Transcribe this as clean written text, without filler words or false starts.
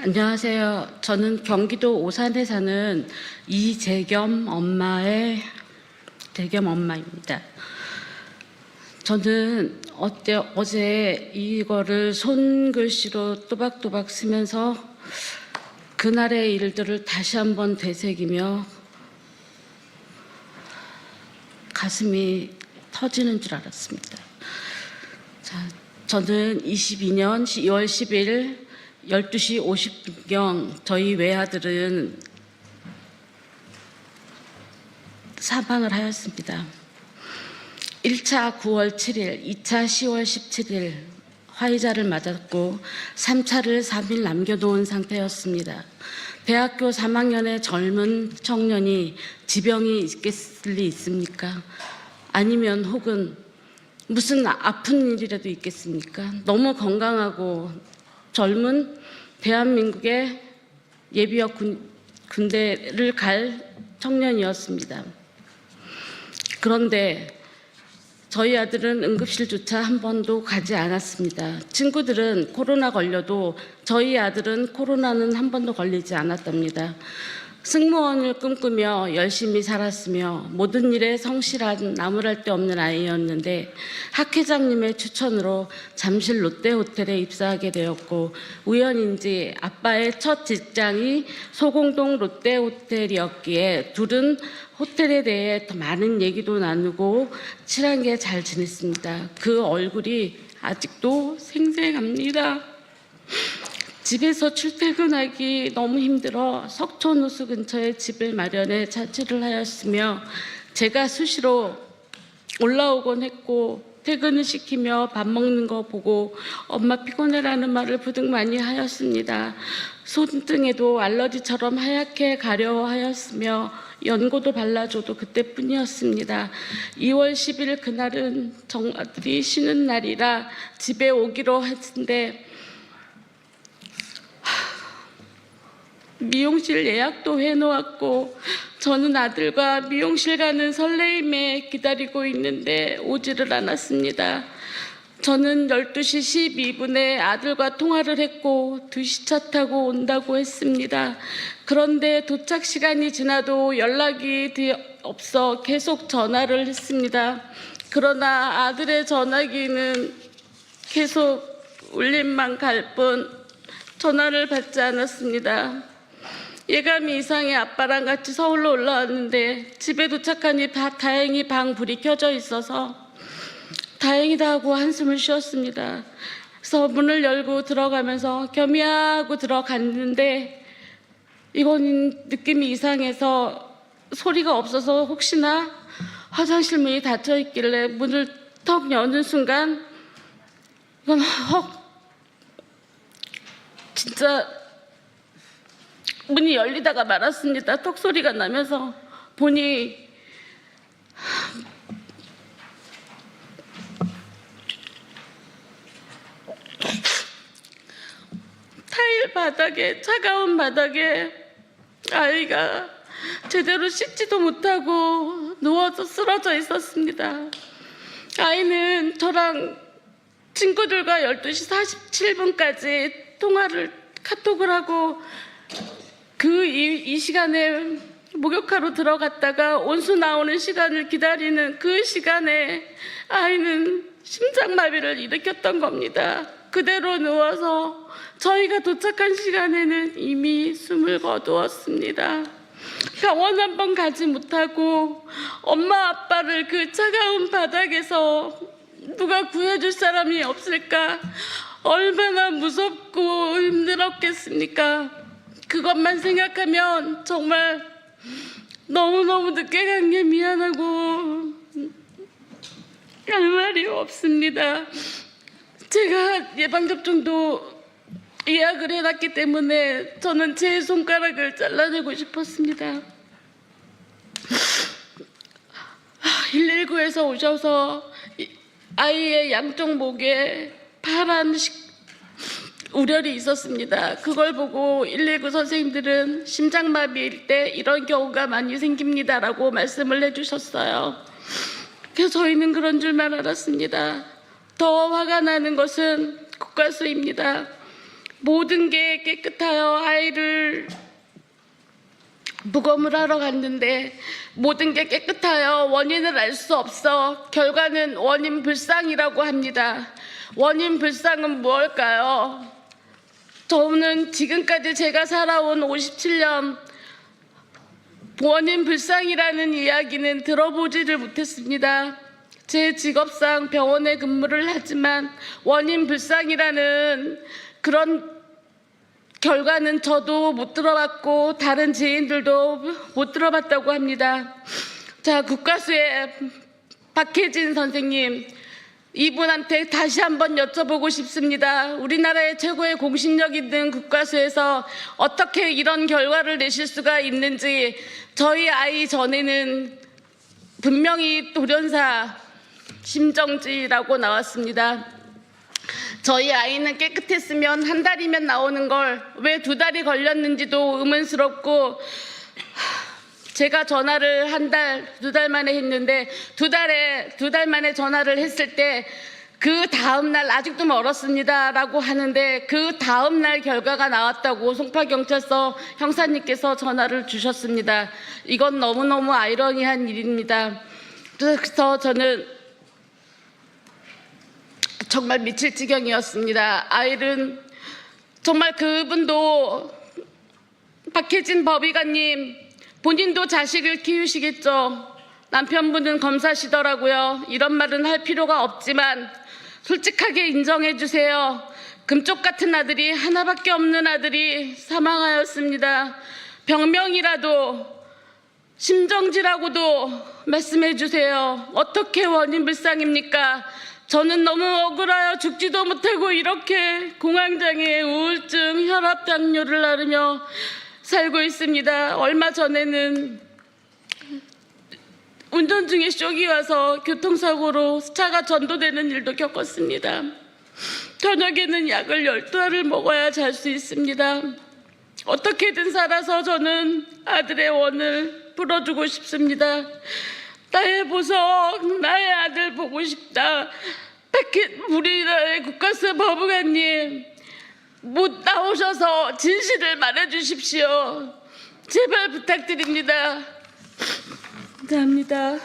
안녕하세요. 저는 경기도 오산에 사는 이재겸 엄마입니다. 저는 어제 이거를 손글씨로 또박또박 쓰면서 그날의 일들을 다시 한번 되새기며 가슴이 터지는 줄 알았습니다. 저는 22년 2월 10일 12시 50경 저희 외아들은 사망을 하였습니다. 1차 9월 7일, 2차 10월 17일 화이자를 맞았고 3차를 3일 남겨놓은 상태였습니다. 대학교 3학년의 젊은 청년이 지병이 있겠을 리 있습니까? 아니면 혹은 무슨 아픈 일이라도 있겠습니까? 너무 건강하고 젊은 대한민국의 예비역 군대를 갈 청년이었습니다. 그런데 저희 아들은 응급실조차 한 번도 가지 않았습니다. 친구들은 코로나 걸려도 저희 아들은 코로나는 한 번도 걸리지 않았답니다. 승무원을 꿈꾸며 열심히 살았으며 모든 일에 성실한 나무랄 데 없는 아이였는데 학회장님의 추천으로 잠실 롯데호텔에 입사하게 되었고 우연인지 아빠의 첫 직장이 소공동 롯데호텔이었기에 둘은 호텔에 대해 더 많은 얘기도 나누고 친하게 잘 지냈습니다. 그 얼굴이 아직도 생생합니다. 집에서 출퇴근하기 너무 힘들어 석촌호수 근처에 집을 마련해 자취를 하였으며 제가 수시로 올라오곤 했고 퇴근을 시키며 밥 먹는 거 보고 엄마 피곤해라는 말을 부득 많이 하였습니다. 손등에도 알러지처럼 하얗게 가려하였으며 연고도 발라줘도 그때뿐이었습니다. 2월 10일 그날은 정아들이 쉬는 날이라 집에 오기로 했는데 미용실 예약도 해놓았고 저는 아들과 미용실 가는 설레임에 기다리고 있는데 오지를 않았습니다. 저는 12시 12분에 아들과 통화를 했고 2시 차 타고 온다고 했습니다. 그런데 도착 시간이 지나도 연락이 없어 계속 전화를 했습니다. 그러나 아들의 전화기는 계속 울림만 갈 뿐 전화를 받지 않았습니다. 예감이 이상해 아빠랑 같이 서울로 올라왔는데 집에 도착하니 다행히 방 불이 켜져 있어서 다행이다 하고 한숨을 쉬었습니다. 그래서 문을 열고 들어가면서 겸이야 하고 들어갔는데 이건 느낌이 이상해서 소리가 없어서 혹시나 화장실 문이 닫혀 있길래 문을 턱 여는 순간 이건 진짜 문이 열리다가 말았습니다. 턱 소리가 나면서 보니 타일 바닥에 차가운 바닥에 아이가 제대로 씻지도 못하고 누워서 쓰러져 있었습니다. 아이는 저랑 친구들과 12시 47분까지 카톡을 하고 이 시간에 목욕하러 들어갔다가 온수 나오는 시간을 기다리는 그 시간에 아이는 심장마비를 일으켰던 겁니다. 그대로 누워서 저희가 도착한 시간에는 이미 숨을 거두었습니다. 병원 한 번 가지 못하고 엄마 아빠를 그 차가운 바닥에서 누가 구해줄 사람이 없을까 얼마나 무섭고 힘들었겠습니까? 그것만 생각하면 정말 너무너무 늦게 간 게 미안하고 할 말이 없습니다. 제가 예방접종도 예약을 해놨기 때문에 저는 제 손가락을 잘라내고 싶었습니다. 119에서 오셔서 아이의 양쪽 목에 파란 우렬이 있었습니다. 그걸 보고 119 선생님들은 심장마비일 때 이런 경우가 많이 생깁니다라고 말씀을 해주셨어요. 그래서 저희는 그런 줄만 알았습니다. 더 화가 나는 것은 국가수입니다. 모든 게 깨끗하여 아이를 부검을 하러 갔는데 모든 게 깨끗하여 원인을 알 수 없어 결과는 원인 불상이라고 합니다. 원인 불상은 무엇일까요? 저는 지금까지 제가 살아온 57년 원인 불상이라는 이야기는 들어보지를 못했습니다. 제 직업상 병원에 근무를 하지만 원인 불상이라는 그런 결과는 저도 못 들어봤고 다른 지인들도 못 들어봤다고 합니다. 자, 국가수의 박혜진 선생님, 이분한테 다시 한번 여쭤보고 싶습니다. 우리나라의 최고의 공신력 있는 국가수에서 어떻게 이런 결과를 내실 수가 있는지. 저희 아이 전에는 분명히 돌연사 심정지라고 나왔습니다. 저희 아이는 깨끗했으면 한 달이면 나오는 걸 왜 2달이 걸렸는지도 의문스럽고, 제가 전화를 한 달, 2달 만에 했는데 두 달 만에 전화를 했을 때 그 다음 날 아직도 멀었습니다 라고 하는데 그 다음 날 결과가 나왔다고 송파경찰서 형사님께서 전화를 주셨습니다. 이건 너무너무 아이러니한 일입니다. 그래서 저는 정말 미칠 지경이었습니다. 아이는 정말 그분도 박혜진 법의관님 본인도 자식을 키우시겠죠. 남편분은 검사시더라고요. 이런 말은 할 필요가 없지만 솔직하게 인정해 주세요. 금쪽 같은 아들이 하나밖에 없는 아들이 사망하였습니다. 병명이라도 심정지라고도 말씀해 주세요. 어떻게 원인 불상입니까? 저는 너무 억울하여 죽지도 못하고 이렇게 공황장애, 우울증, 혈압, 당뇨를 앓으며 살고 있습니다. 얼마 전에는 운전 중에 쇼기 와서 교통사고로 차가 전도되는 일도 겪었습니다. 저녁에는 약을 12알을 먹어야 잘 수 있습니다. 어떻게든 살아서 저는 아들의 원을 풀어주고 싶습니다. 나의 보석, 나의 아들 보고 싶다. 우리나라의 국가수 법의관님, 못 나오셔서 진실을 말해주십시오. 제발 부탁드립니다. 감사합니다.